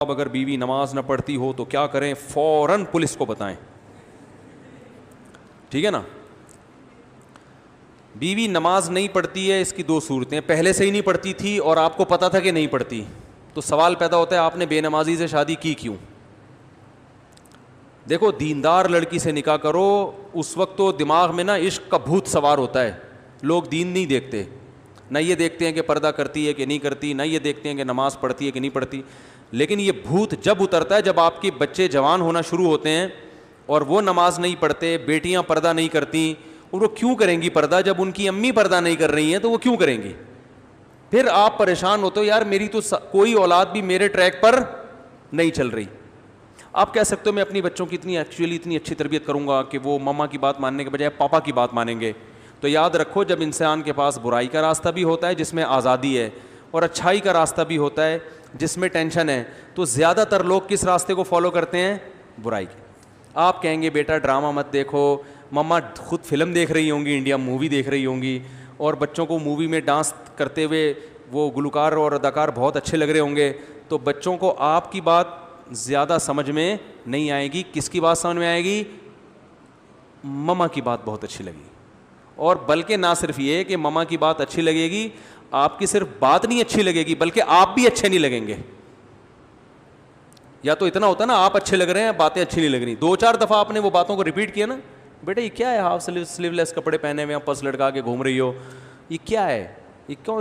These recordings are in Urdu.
اب اگر بیوی نماز نہ پڑھتی ہو تو کیا کریں؟ فوراً پولیس کو بتائیں. ٹھیک ہے نا. بیوی نماز نہیں پڑھتی ہے، اس کی دو صورتیں، پہلے سے ہی نہیں پڑھتی تھی اور آپ کو پتا تھا کہ نہیں پڑھتی، تو سوال پیدا ہوتا ہے آپ نے بے نمازی سے شادی کی کیوں؟ دیکھو دیندار لڑکی سے نکاح کرو، اس وقت تو دماغ میں نا عشق کا بھوت سوار ہوتا ہے. لوگ دین نہیں دیکھتے، نہ یہ دیکھتے ہیں کہ پردہ کرتی ہے کہ نہیں کرتی، نہ یہ دیکھتے ہیں کہ نماز پڑھتی ہے کہ نہیں پڑھتی. لیکن یہ بھوت جب اترتا ہے جب آپ کے بچے جوان ہونا شروع ہوتے ہیں اور وہ نماز نہیں پڑھتے، بیٹیاں پردہ نہیں کرتی. اور وہ کیوں کریں گی پردہ جب ان کی امی پردہ نہیں کر رہی ہیں؟ تو وہ کیوں کریں گی؟ پھر آپ پریشان ہوتے ہو، یار میری تو کوئی اولاد بھی میرے ٹریک پر نہیں چل رہی. آپ کہہ سکتے ہو میں اپنی بچوں کی اتنی اچھی تربیت کروں گا کہ وہ ماما کی بات ماننے کے بجائے پاپا کی بات مانیں گے. تو یاد رکھو جب انسان کے پاس برائی کا راستہ بھی ہوتا ہے جس میں آزادی ہے اور اچھائی کا راستہ بھی ہوتا ہے جس میں ٹینشن ہے، تو زیادہ تر لوگ کس راستے کو فالو کرتے ہیں؟ برائی کے. آپ کہیں گے بیٹا ڈرامہ مت دیکھو، مما خود فلم دیکھ رہی ہوں گی، انڈیا مووی دیکھ رہی ہوں گی، اور بچوں کو مووی میں ڈانس کرتے ہوئے وہ گلوکار اور اداکار بہت اچھے لگ رہے ہوں گے، تو بچوں کو آپ کی بات زیادہ سمجھ میں نہیں آئے گی. کس کی بات سمجھ میں آئے گی؟ مما کی بات بہت اچھی لگی. اور بلکہ نہ صرف یہ کہ مما کی بات اچھی لگے گی، آپ کی صرف بات نہیں اچھی لگے گی بلکہ آپ بھی اچھے نہیں لگیں گے. یا تو اتنا ہوتا نا آپ اچھے لگ رہے ہیں، باتیں اچھی نہیں لگ رہی، 2-4 دفعہ آپ نے وہ باتوں کو ریپیٹ کیا نا، بیٹا یہ کیا ہے ہاف سلیو لیس کپڑے پہنے ہوئے پرس لٹکا کے گھوم رہی ہو، یہ کیا ہے، یہ کیوں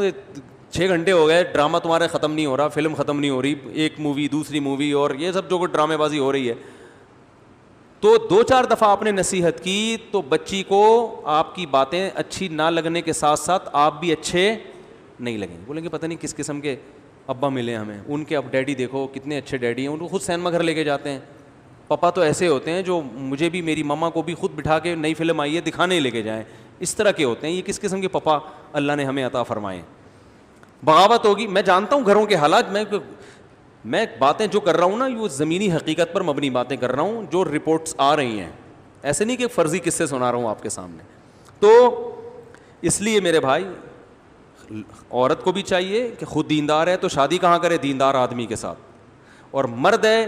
6 گھنٹے ہو گئے ڈرامہ تمہارے ختم نہیں ہو رہا، فلم ختم نہیں ہو رہی، ایک مووی دوسری مووی اور یہ سب جو کوئی ڈرامے بازی ہو رہی ہے. تو 2-4 دفعہ آپ نے نصیحت کی تو بچی کو آپ کی باتیں اچھی نہ لگنے کے ساتھ ساتھ آپ بھی اچھے نہیں لگیں. بولیں گے پتہ نہیں کس قسم کے ابا ملے ہمیں، ان کے اب ڈیڈی دیکھو کتنے اچھے ڈیڈی ہیں، ان کو خود سینما گھر لے کے جاتے ہیں. پاپا تو ایسے ہوتے ہیں جو مجھے بھی میری مما کو بھی خود بٹھا کے نئی فلم آئی ہے دکھانے لے کے جائیں. اس طرح کے ہوتے ہیں. یہ کس قسم کے پاپا اللہ نے ہمیں عطا فرمائے. بغاوت ہوگی. میں جانتا ہوں گھروں کے حالات، میں باتیں جو کر رہا ہوں نا یہ زمینی حقیقت پر مبنی باتیں کر رہا ہوں جو رپورٹس آ رہی ہیں، ایسے نہیں کہ فرضی قصے سنا رہا ہوں آپ کے سامنے. تو اس لیے میرے بھائی عورت کو بھی چاہیے کہ خود دیندار ہے تو شادی کہاں کرے؟ دیندار آدمی کے ساتھ. اور مرد ہے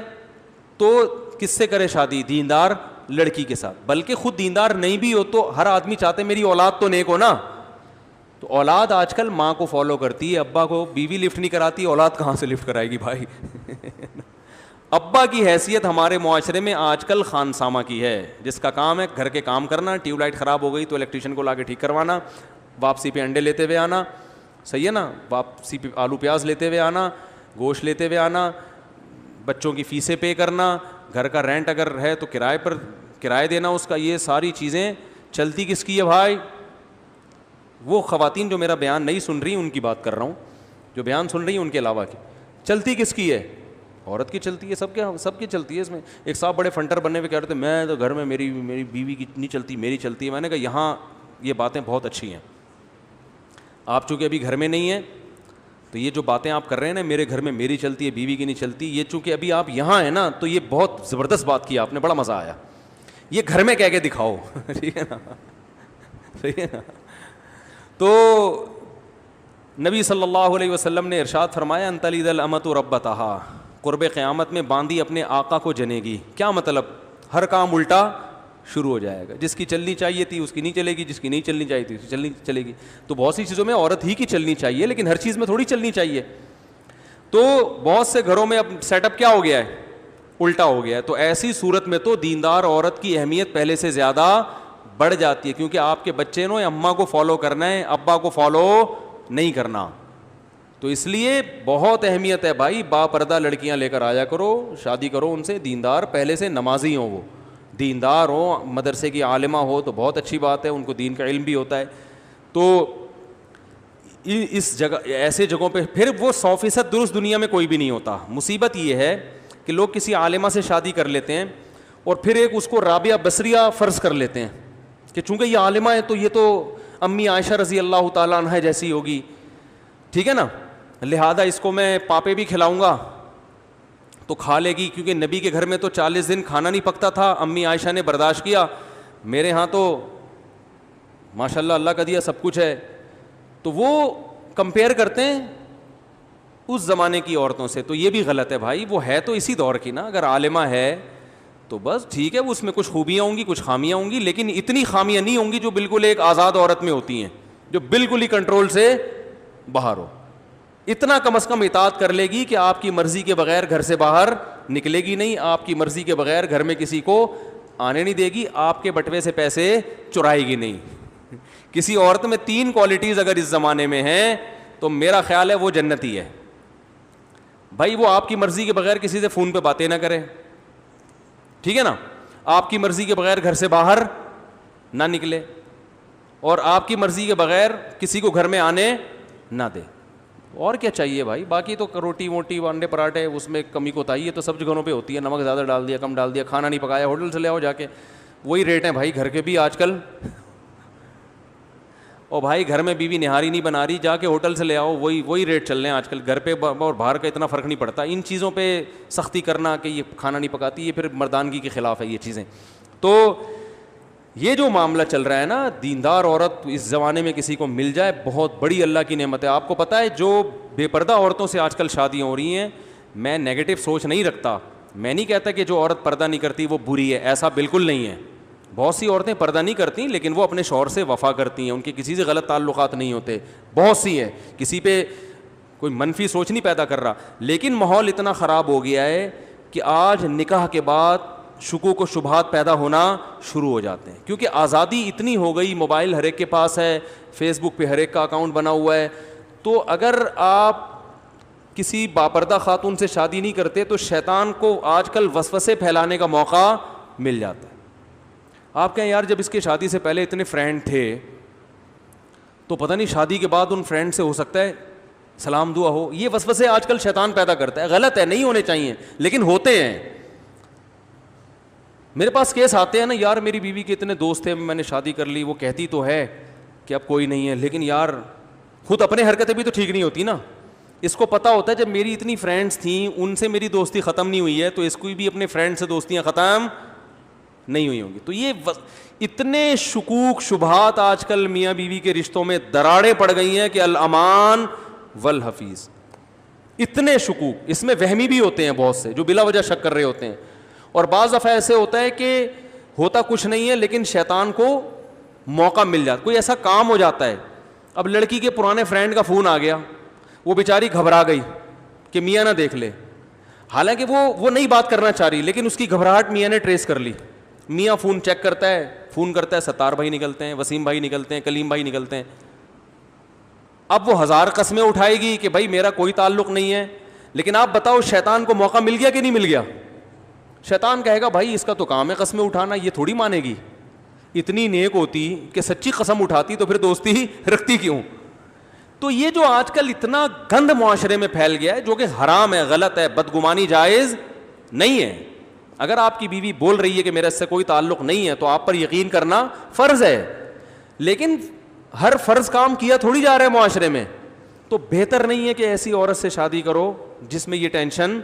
تو کس سے کرے شادی؟ دیندار لڑکی کے ساتھ. بلکہ خود دیندار نہیں بھی ہو تو ہر آدمی چاہتے میری اولاد تو نیک ہو نا. تو اولاد آج کل ماں کو فالو کرتی ہے، ابا کو. بیوی لفٹ نہیں کراتی، اولاد کہاں سے لفٹ کرائے گی بھائی؟ ابا کی حیثیت ہمارے معاشرے میں آج کل خانسامہ کی ہے، جس کا کام ہے گھر کے کام کرنا. ٹیوب لائٹ خراب ہو گئی تو الیکٹریشین کو لا کے ٹھیک کروانا، واپسی پہ انڈے لیتے ہوئے آنا، صحیح ہے نا، واپسی پہ آلو پیاز لیتے ہوئے آنا، گوشت لیتے ہوئے آنا، بچوں کی فیسیں پے کرنا، گھر کا رینٹ اگر ہے تو کرائے پر کرایہ دینا اس کا. یہ ساری چیزیں چلتی کس کی ہے بھائی؟ وہ خواتین جو میرا بیان نہیں سن رہی ان کی بات کر رہا ہوں، جو بیان سن رہی ہیں ان کے علاوہ کی. چلتی کس کی ہے؟ عورت کی چلتی ہے. سب کی چلتی ہے. اس میں ایک صاحب بڑے فنٹر بننے پہ کہہ رہے تھے میں تو گھر میں میری بیوی کی نہیں چلتی، میری چلتی ہے. میں نے کہا یہاں یہ باتیں بہت اچھی ہیں. آپ چونکہ ابھی گھر میں نہیں ہیں تو یہ جو باتیں آپ کر رہے ہیں نا میرے گھر میں میری چلتی ہے بیوی کی نہیں چلتی، یہ چونکہ ابھی آپ یہاں ہیں نا تو یہ بہت زبردست بات کی آپ نے، بڑا مزہ آیا. یہ گھر میں کہہ کے دکھاؤ. ٹھیک ہے نا، صحیح ہے نا. تو نبی صلی اللہ علیہ وسلم نے ارشاد فرمایا ان تلد الامۃ ربتہا، قرب قیامت میں باندی اپنے آقا کو جنے گی. کیا مطلب؟ ہر کام الٹا شروع ہو جائے گا. جس کی چلنی چاہیے تھی اس کی نہیں چلے گی، جس کی نہیں چلنی چاہیے تھی اس کی چلے گی. تو بہت سی چیزوں میں عورت ہی کی چلنی چاہیے لیکن ہر چیز میں تھوڑی چلنی چاہیے. تو بہت سے گھروں میں اب سیٹ اپ کیا ہو گیا ہے؟ الٹا ہو گیا ہے. تو ایسی صورت میں تو دیندار عورت کی اہمیت پہلے سے زیادہ بڑھ جاتی ہے، کیونکہ آپ کے بچے نے اماں کو فالو کرنا ہے، ابا کو فالو نہیں کرنا. تو اس لیے بہت اہمیت ہے بھائی، با پردہ لڑکیاں لے کر آیا کرو، شادی کرو ان سے، دیندار پہلے سے نمازی ہوں، وہ دیندار ہو، مدرسے کی عالمہ ہو تو بہت اچھی بات ہے، ان کو دین کا علم بھی ہوتا ہے. تو اس جگہ ایسے جگہوں پہ پھر وہ 100% درست دنیا میں کوئی بھی نہیں ہوتا. مصیبت یہ ہے کہ لوگ کسی عالمہ سے شادی کر لیتے ہیں اور پھر ایک اس کو رابعہ بصریہ فرض کر لیتے ہیں کہ چونکہ یہ عالمہ ہے تو یہ تو امی عائشہ رضی اللہ تعالیٰ عنہ جیسی ہوگی، ٹھیک ہے نا، لہذا اس کو میں پاپے بھی کھلاؤں گا تو کھا لے گی، کیونکہ نبی کے گھر میں تو 40 دن کھانا نہیں پکتا تھا، امی عائشہ نے برداشت کیا، میرے ہاں تو ماشاء اللہ اللہ کا دیا سب کچھ ہے. تو وہ کمپیئر کرتے ہیں اس زمانے کی عورتوں سے. تو یہ بھی غلط ہے بھائی, وہ ہے تو اسی دور کی نا, اگر عالمہ ہے تو بس ٹھیک ہے, اس میں کچھ خوبیاں ہوں گی, کچھ خامیاں ہوں گی, لیکن اتنی خامیاں نہیں ہوں گی جو بالکل ایک آزاد عورت میں ہوتی ہیں, جو بالکل ہی کنٹرول سے باہر ہو. اتنا کم از کم اطاعت کر لے گی کہ آپ کی مرضی کے بغیر گھر سے باہر نکلے گی نہیں, آپ کی مرضی کے بغیر گھر میں کسی کو آنے نہیں دے گی, آپ کے بٹوے سے پیسے چرائے گی نہیں. کسی عورت میں 3 کوالٹیز اگر اس زمانے میں ہیں تو میرا خیال ہے وہ جنتی ہے بھائی. وہ آپ کی مرضی کے بغیر کسی سے فون پہ باتیں نہ کرے, ٹھیک ہے نا, آپ کی مرضی کے بغیر گھر سے باہر نہ نکلے, اور آپ کی مرضی کے بغیر کسی کو گھر میں آنے نہ دے. اور کیا چاہیے بھائی, باقی تو روٹی ووٹی انڈے پراٹھے اس میں کمی کوتاہی ہے تو سب جگہوں پہ ہوتی ہے, نمک زیادہ ڈال دیا کم ڈال دیا, کھانا نہیں پکایا ہوٹل سے لے آؤ جا کے, وہی ریٹ ہیں بھائی گھر کے بھی آج کل. اور بھائی گھر میں بیوی نہاری نہیں بنا رہی, جا کے ہوٹل سے لے آؤ, وہی ریٹ چل رہے ہیں آج کل. گھر پہ اور باہر کا اتنا فرق نہیں پڑتا. ان چیزوں پہ سختی کرنا کہ یہ کھانا نہیں پکاتی, یہ پھر مردانگی کے خلاف ہے یہ چیزیں. تو یہ جو معاملہ چل رہا ہے نا, دیندار عورت اس زمانے میں کسی کو مل جائے بہت بڑی اللہ کی نعمت ہے. آپ کو پتہ ہے جو بے پردہ عورتوں سے آج کل شادیاں ہو رہی ہیں, میں نیگیٹو سوچ نہیں رکھتا, میں نہیں کہتا کہ جو عورت پردہ نہیں کرتی وہ بری ہے, ایسا بالکل نہیں ہے. بہت سی عورتیں پردہ نہیں کرتی لیکن وہ اپنے شوہر سے وفا کرتی ہیں, ان کے کسی سے غلط تعلقات نہیں ہوتے, بہت سی ہیں, کسی پہ کوئی منفی سوچ نہیں پیدا کر رہا. لیکن ماحول اتنا خراب ہو گیا ہے کہ آج نکاح کے بعد شکوک و شبہات پیدا ہونا شروع ہو جاتے ہیں, کیونکہ آزادی اتنی ہو گئی, موبائل ہر ایک کے پاس ہے, فیس بک پہ ہر ایک کا اکاؤنٹ بنا ہوا ہے. تو اگر آپ کسی باپردہ خاتون سے شادی نہیں کرتے تو شیطان کو آج کل وسوسے پھیلانے کا موقع مل جاتا ہے. آپ کہیں یار جب اس کی شادی سے پہلے اتنے فرینڈ تھے تو پتہ نہیں شادی کے بعد ان فرینڈ سے ہو سکتا ہے سلام دعا ہو. یہ وسوسے آج کل شیطان پیدا کرتا ہے, غلط ہے, نہیں ہونے چاہیے لیکن ہوتے ہیں. میرے پاس کیس آتے ہیں نا, یار میری بیوی کے اتنے دوست تھے, میں نے شادی کر لی, وہ کہتی تو ہے کہ اب کوئی نہیں ہے, لیکن یار خود اپنے حرکتیں بھی تو ٹھیک نہیں ہوتی نا. اس کو پتہ ہوتا ہے جب میری اتنی فرینڈس تھیں ان سے میری دوستی ختم نہیں ہوئی ہے تو اس کو بھی اپنے فرینڈ سے دوستیاں ختم نہیں ہوئی ہوں گی. تو یہ اتنے شکوک شبہات آج کل میاں بیوی کے رشتوں میں دراڑیں پڑ گئی ہیں کہ الامان والحفیظ. اتنے شکوک, اس میں وہمی بھی ہوتے ہیں بہت سے جو بلا وجہ شک کر رہے ہوتے ہیں, اور بعض دفعہ ایسے ہوتا ہے کہ ہوتا کچھ نہیں ہے لیکن شیطان کو موقع مل جاتا, کوئی ایسا کام ہو جاتا ہے. اب لڑکی کے پرانے فرینڈ کا فون آ گیا, وہ بیچاری گھبرا گئی کہ میاں نہ دیکھ لے, حالانکہ وہ نہیں بات کرنا چاہ رہی, لیکن اس کی گھبراہٹ میاں نے ٹریس کر لی. میاں فون چیک کرتا ہے, فون کرتا ہے, ستار بھائی نکلتے ہیں, وسیم بھائی نکلتے ہیں, کلیم بھائی نکلتے ہیں. اب وہ 1000 قسمیں اٹھائے گی کہ بھائی میرا کوئی تعلق نہیں ہے, لیکن آپ بتاؤ شیطان کو موقع مل گیا کہ نہیں مل گیا؟ شیطان کہے گا بھائی اس کا تو کام ہے قسمیں اٹھانا, یہ تھوڑی مانے گی, اتنی نیک ہوتی کہ سچی قسم اٹھاتی تو پھر دوستی ہی رکھتی کیوں. تو یہ جو آج کل اتنا گند معاشرے میں پھیل گیا ہے جو کہ حرام ہے, غلط ہے, بدگمانی جائز نہیں ہے. اگر آپ کی بیوی بول رہی ہے کہ میرا اس سے کوئی تعلق نہیں ہے تو آپ پر یقین کرنا فرض ہے, لیکن ہر فرض کام کیا تھوڑی جا رہا ہے معاشرے میں. تو بہتر نہیں ہے کہ ایسی عورت سے شادی کرو جس میں یہ ٹینشن,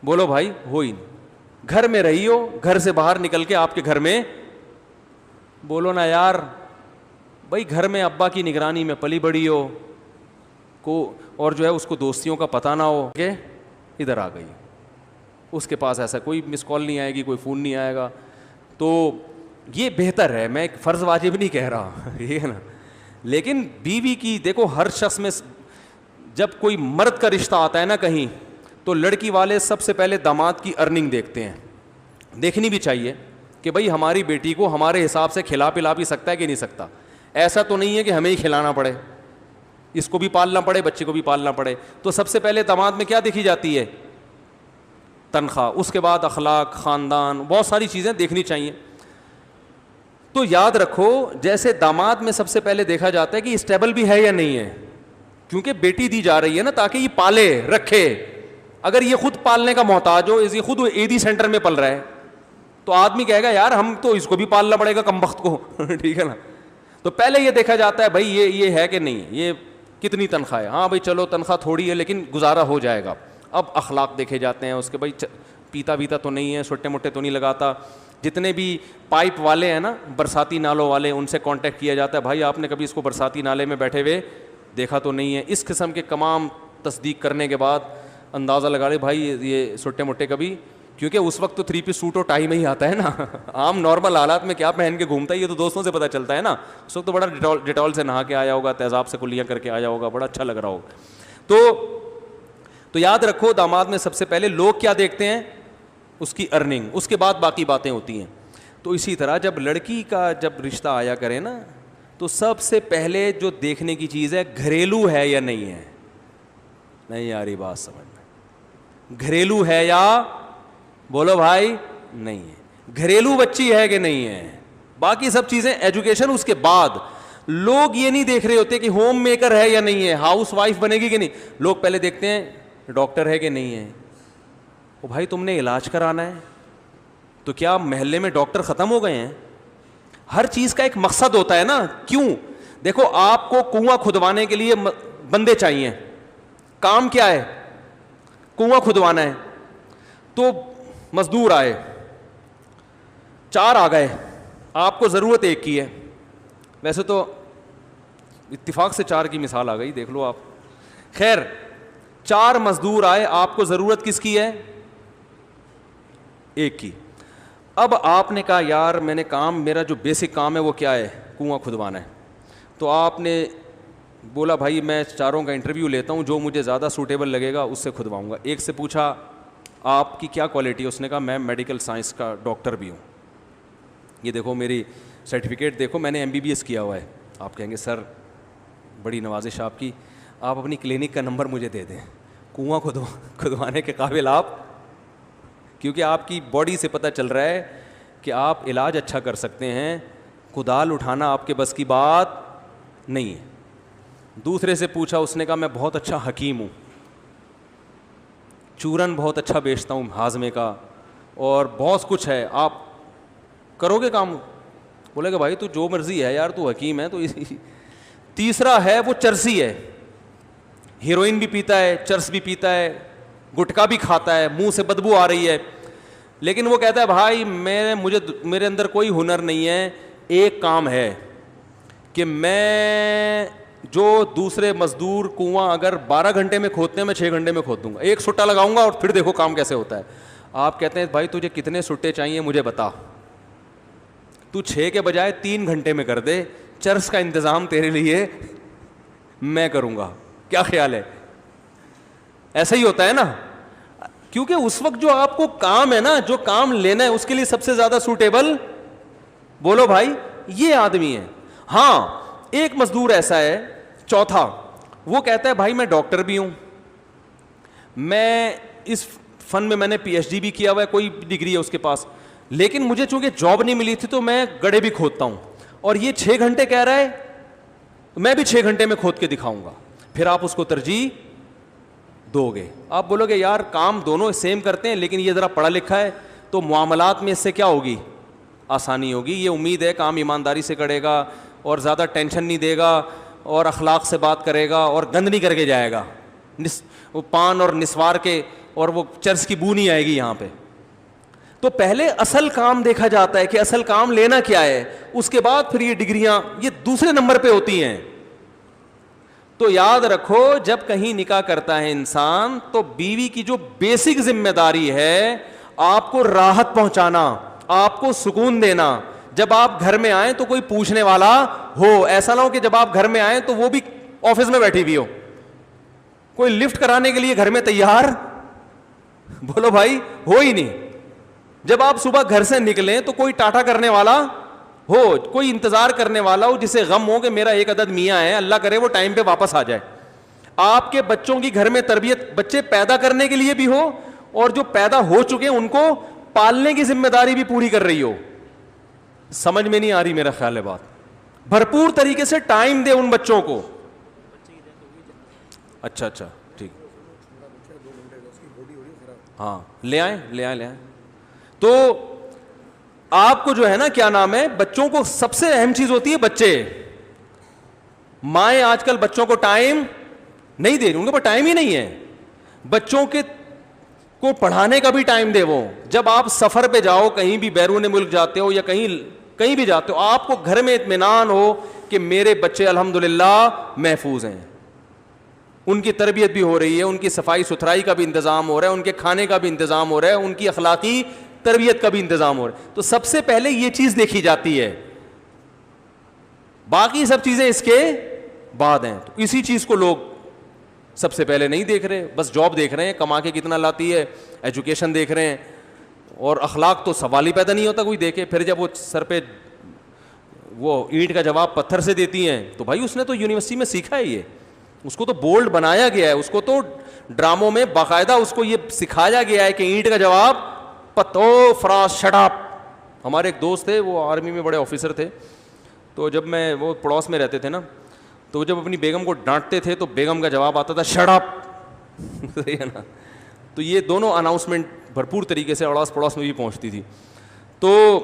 بولو بھائی, ہو ہی نہیں. گھر میں رہی ہو, گھر سے باہر نکل کے آپ کے گھر میں بولو نا یار بھائی گھر میں ابا کی نگرانی میں پلی بڑی ہو کو, اور جو ہے اس کو دوستیوں کا پتہ نہ ہو کہ ادھر آ گئی, اس کے پاس ایسا کوئی مس کال نہیں آئے گی, کوئی فون نہیں آئے گا. تو یہ بہتر ہے, میں ایک فرض واجب نہیں کہہ رہا, ٹھیک ہے نا. لیکن بیوی کی دیکھو, ہر شخص میں جب کوئی مرد کا رشتہ آتا ہے نا کہیں, تو لڑکی والے سب سے پہلے داماد کی ارننگ دیکھتے ہیں. دیکھنی بھی چاہیے کہ بھائی ہماری بیٹی کو ہمارے حساب سے کھلا پلا بھی سکتا ہے کہ نہیں سکتا. ایسا تو نہیں ہے کہ ہمیں ہی کھلانا پڑے, اس کو بھی پالنا پڑے, بچے کو بھی پالنا پڑے. تو سب سے پہلے داماد میں کیا دیکھی جاتی ہے؟ تنخواہ. اس کے بعد اخلاق, خاندان, بہت ساری چیزیں دیکھنی چاہیے. تو یاد رکھو جیسے داماد میں سب سے پہلے دیکھا جاتا ہے کہ اسٹیبل بھی ہے یا نہیں ہے, کیونکہ بیٹی دی جا رہی ہے نا تاکہ یہ پالے رکھے. اگر یہ خود پالنے کا محتاج ہو, یہ خود ایدی سینٹر میں پل رہا ہے, تو آدمی کہے گا یار ہم تو اس کو بھی پالنا پڑے گا کم وقت کو, ٹھیک ہے نا. تو پہلے یہ دیکھا جاتا ہے بھائی یہ ہے کہ نہیں, یہ کتنی تنخواہ ہے, ہاں بھائی چلو تنخواہ تھوڑی ہے لیکن گزارا ہو جائے گا. اب اخلاق دیکھے جاتے ہیں اس کے, بھائی پیتا ویتا تو نہیں ہے, چھوٹے موٹے تو نہیں لگاتا. جتنے بھی پائپ والے ہیں نا, برساتی نالوں والے, ان سے کانٹیکٹ کیا جاتا ہے, بھائی آپ نے کبھی اس کو برساتی نالے میں بیٹھے ہوئے دیکھا تو نہیں ہے. اس قسم کے تمام تصدیق کرنے کے بعد اندازہ لگا لے بھائی یہ سٹے مٹے کبھی, کیونکہ اس وقت تو 3 پیس سوٹ اور ٹائی میں ہی آتا ہے نا, عام نارمل حالات میں کیا پہن کے گھومتا ہے یہ تو دوستوں سے پتہ چلتا ہے نا. اس وقت تو بڑا ڈیٹول سے نہا کے آیا ہوگا, تیزاب سے کلیاں کر کے آیا ہوگا, بڑا اچھا لگ رہا ہوگا. تو یاد رکھو داماد میں سب سے پہلے لوگ کیا دیکھتے ہیں, اس کی ارننگ, اس کے بعد باقی باتیں ہوتی ہیں. تو اسی طرح جب لڑکی کا جب رشتہ آیا کرے نا, تو سب سے پہلے جو دیکھنے کی چیز ہے گھریلو ہے یا نہیں ہے. نہیں آ رہی بات سمجھ میں, گھریلو ہے یا بولو بھائی نہیں ہے, گھریلو بچی ہے کہ نہیں ہے, باقی سب چیزیں ایجوکیشن اس کے بعد. لوگ یہ نہیں دیکھ رہے ہوتے کہ ہوم میکر ہے یا نہیں ہے, ہاؤس وائف بنے گی کہ نہیں, لوگ پہلے دیکھتے ہیں ڈاکٹر ہے کہ نہیں ہے. او بھائی تم نے علاج کرانا ہے تو کیا محلے میں ڈاکٹر ختم ہو گئے ہیں؟ ہر چیز کا ایک مقصد ہوتا ہے نا. کیوں؟ دیکھو آپ کو کنواں کھدوانے کے لیے بندے چاہیے, کام کیا ہے؟ کنواں کھدوانا ہے. تو مزدور آئے, 4 آ گئے, آپ کو ضرورت 1 کی ہے. ویسے تو اتفاق سے 4 کی مثال آ گئی, دیکھ لو آپ. خیر 4 مزدور آئے, آپ کو ضرورت کس کی ہے؟ 1 کی. اب آپ نے کہا یار میں نے کام, میرا جو بیسک کام ہے وہ کیا ہے؟ کنواں کھدوانا ہے. تو آپ نے بولا بھائی میں 4 کا انٹرویو لیتا ہوں, جو مجھے زیادہ سوٹیبل لگے گا اس سے کھدواؤں گا. ایک سے پوچھا آپ کی کیا کوالٹی ہے؟ اس نے کہا میں میڈیکل سائنس کا ڈاکٹر بھی ہوں, یہ دیکھو میری سرٹیفکیٹ دیکھو, میں نے MBBS کیا ہوا ہے. آپ کہیں گے سر بڑی نوازش آپ کی, آپ اپنی کلینک کا نمبر مجھے دے دیں, کنواں کھدوانے کے قابل آپ, کیونکہ آپ کی باڈی سے پتہ چل رہا ہے کہ آپ علاج اچھا کر سکتے ہیں, کدال اٹھانا آپ کے بس کی بات نہیں ہے. دوسرے سے پوچھا, اس نے کہا میں بہت اچھا حکیم ہوں, چورن بہت اچھا بیچتا ہوں ہاضمے کا, اور بہت کچھ ہے, آپ کرو گے کام؟ بولے کہ بھائی تو جو مرضی ہے یار, تو حکیم ہے تو. تیسرا ہے وہ چرسی ہے, ہیروئن بھی پیتا ہے, چرس بھی پیتا ہے, گٹکا بھی کھاتا ہے, منہ سے بدبو آ رہی ہے, لیکن وہ کہتا ہے بھائی میرے اندر کوئی ہنر نہیں ہے, ایک کام ہے کہ میں جو دوسرے مزدور کنواں اگر 12 گھنٹے میں کھودتے ہیں میں 6 گھنٹے میں کھود دوں گا, 1 سٹا لگاؤں گا اور پھر دیکھو کام کیسے ہوتا ہے. آپ کہتے ہیں بھائی تجھے کتنے سٹے چاہیے مجھے بتا, تو 6 کے بجائے 3 گھنٹے میں کر دے, چرس کا انتظام تیرے لیے میں کروں گا, کیا خیال ہے؟ ایسا ہی ہوتا ہے نا, کیونکہ اس وقت جو آپ کو کام ہے نا, جو کام لینا ہے, اس کے لیے سب سے زیادہ سوٹیبل بولو بھائی یہ آدمی ہے. ہاں ایک مزدور ایسا ہے, چوتھا, وہ کہتا ہے بھائی میں ڈاکٹر بھی ہوں, میں اس فن میں نے PhD بھی کیا ہوا ہے, کوئی ڈگری ہے اس کے پاس, لیکن مجھے چونکہ جاب نہیں ملی تھی تو میں گڑھے بھی کھودتا ہوں, اور یہ 6 گھنٹے کہہ رہا ہے, میں بھی 6 گھنٹے میں کھود کے دکھاؤں گا. پھر آپ اس کو ترجیح دو گے. آپ بولو گے یار کام دونوں سیم کرتے ہیں, لیکن یہ ذرا پڑھا لکھا ہے تو معاملات میں اس سے کیا ہوگی؟ آسانی ہوگی. یہ امید ہے کام ایمانداری سے کرے گا اور زیادہ ٹینشن نہیں دے گا اور اخلاق سے بات کرے گا اور گند نہیں کر کے جائے گا, وہ پان اور نسوار کے اور وہ چرس کی بو نہیں آئے گی یہاں پہ. تو پہلے اصل کام دیکھا جاتا ہے کہ اصل کام لینا کیا ہے, اس کے بعد پھر یہ ڈگریاں یہ دوسرے نمبر پہ ہوتی ہیں. تو یاد رکھو جب کہیں نکاح کرتا ہے انسان تو بیوی کی جو بیسک ذمہ داری ہے آپ کو راحت پہنچانا, آپ کو سکون دینا. جب آپ گھر میں آئیں تو کوئی پوچھنے والا ہو, ایسا نہ ہو کہ جب آپ گھر میں آئیں تو وہ بھی آفس میں بیٹھی ہوئی ہو, کوئی لفٹ کرانے کے لیے گھر میں تیار بولو بھائی ہو ہی نہیں. جب آپ صبح گھر سے نکلیں تو کوئی ٹاٹا کرنے والا ہو, کوئی انتظار کرنے والا ہو جسے غم ہو کہ میرا 1 عدد میاں ہے, اللہ کرے وہ ٹائم پہ واپس آ جائے. آپ کے بچوں کی گھر میں تربیت, بچے پیدا کرنے کے لیے بھی ہو اور جو پیدا ہو چکے ان کو پالنے کی ذمہ داری بھی پوری کر رہی ہو. سمجھ میں نہیں آ رہی میرا خیال ہے بات. بھرپور طریقے سے ٹائم دے ان بچوں کو. اچھا ٹھیک, ہاں لے آئیں. تو آپ کو جو ہے نا کیا نام ہے, بچوں کو سب سے اہم چیز ہوتی ہے بچے. مائیں آج کل بچوں کو ٹائم نہیں دے رہی, ان کے پاس ٹائم ہی نہیں ہے. بچوں کے کو پڑھانے کا بھی ٹائم دے. وہ جب آپ سفر پہ جاؤ, کہیں بھی بیرون ملک جاتے ہو یا کہیں بھی جاتے ہو, آپ کو گھر میں اطمینان ہو کہ میرے بچے الحمدللہ محفوظ ہیں. ان کی تربیت بھی ہو رہی ہے, ان کی صفائی ستھرائی کا بھی انتظام ہو رہا ہے, ان کے کھانے کا بھی انتظام ہو رہا ہے, ان کی اخلاقی تربیت کا بھی انتظام ہو رہا ہے. تو سب سے پہلے یہ چیز دیکھی جاتی ہے, باقی سب چیزیں اس کے بعد ہیں. تو اسی چیز کو لوگ سب سے پہلے نہیں دیکھ رہے, بس جاب دیکھ رہے ہیں, کما کے کتنا لاتی ہے, ایجوکیشن دیکھ رہے ہیں, اور اخلاق تو سوال ہی پیدا نہیں ہوتا کوئی دیکھے. پھر جب وہ سر پہ وہ اینٹ کا جواب پتھر سے دیتی ہیں, تو بھائی اس نے تو یونیورسٹی میں سیکھا ہے, یہ اس کو تو بولڈ بنایا گیا ہے, اس کو تو ڈراموں میں باقاعدہ اس کو یہ سکھایا گیا ہے کہ اینٹ کا جواب فراز شٹ اپ. ہمارے ایک دوست تھے, وہ آرمی میں بڑے آفیسر تھے, تو جب میں وہ پڑوس میں رہتے تھے نا, تو جب اپنی بیگم کو ڈانٹتے تھے تو بیگم کا جواب آتا تھا شٹ اپ. صحیح ہے نا. تو یہ دونوں اناؤنسمنٹ بھرپور طریقے سے اڑوس پڑوس میں بھی پہنچتی تھی. تو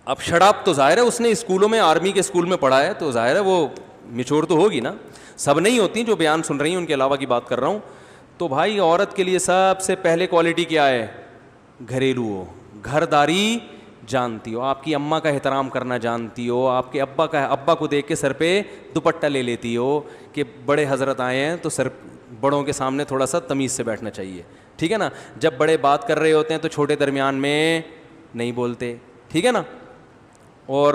اب شٹ اپ تو ظاہر ہے اس نے اسکولوں میں, آرمی کے اسکول میں پڑھا ہے, تو ظاہر ہے وہ میچور تو ہوگی نا. سب نہیں ہوتی جو بیان سن رہی ہیں, ان کے علاوہ کی بات کر رہا ہوں. تو بھائی عورت کے لیے سب سے پہلے کوالٹی کیا ہے؟ گھریلو ہو, گھرداری جانتی ہو, آپ کی اماں کا احترام کرنا جانتی ہو, آپ کے ابا کو دیکھ کے سر پہ دوپٹہ لے لیتی ہو کہ بڑے حضرت آئے ہیں تو سر بڑوں کے سامنے تھوڑا سا تمیز سے بیٹھنا چاہیے, ٹھیک ہے نا. جب بڑے بات کر رہے ہوتے ہیں تو چھوٹے درمیان میں نہیں بولتے, ٹھیک ہے نا. اور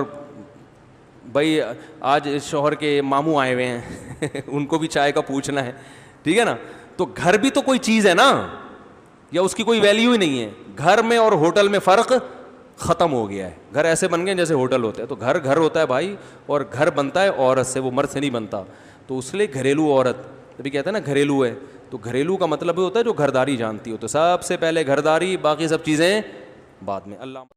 بھائی آج شوہر کے ماموں آئے ہوئے ہیں ان کو بھی چائے کا پوچھنا ہے, ٹھیک ہے نا. تو گھر بھی تو کوئی چیز ہے نا, یا اس کی کوئی ویلیو ہی نہیں ہے. گھر میں اور ہوٹل میں فرق ختم ہو گیا ہے. گھر ایسے بن گئے جیسے ہوٹل ہوتا ہے. تو گھر گھر ہوتا ہے بھائی, اور گھر بنتا ہے عورت سے, وہ مرد سے نہیں بنتا. تو اس لیے گھریلو عورت ابھی کہتے ہیں نا گھریلو ہے, تو گھریلو کا مطلب ہوتا ہے جو گھرداری جانتی ہو. تو سب سے پہلے گھرداری, باقی سب چیزیں بعد میں. اللہ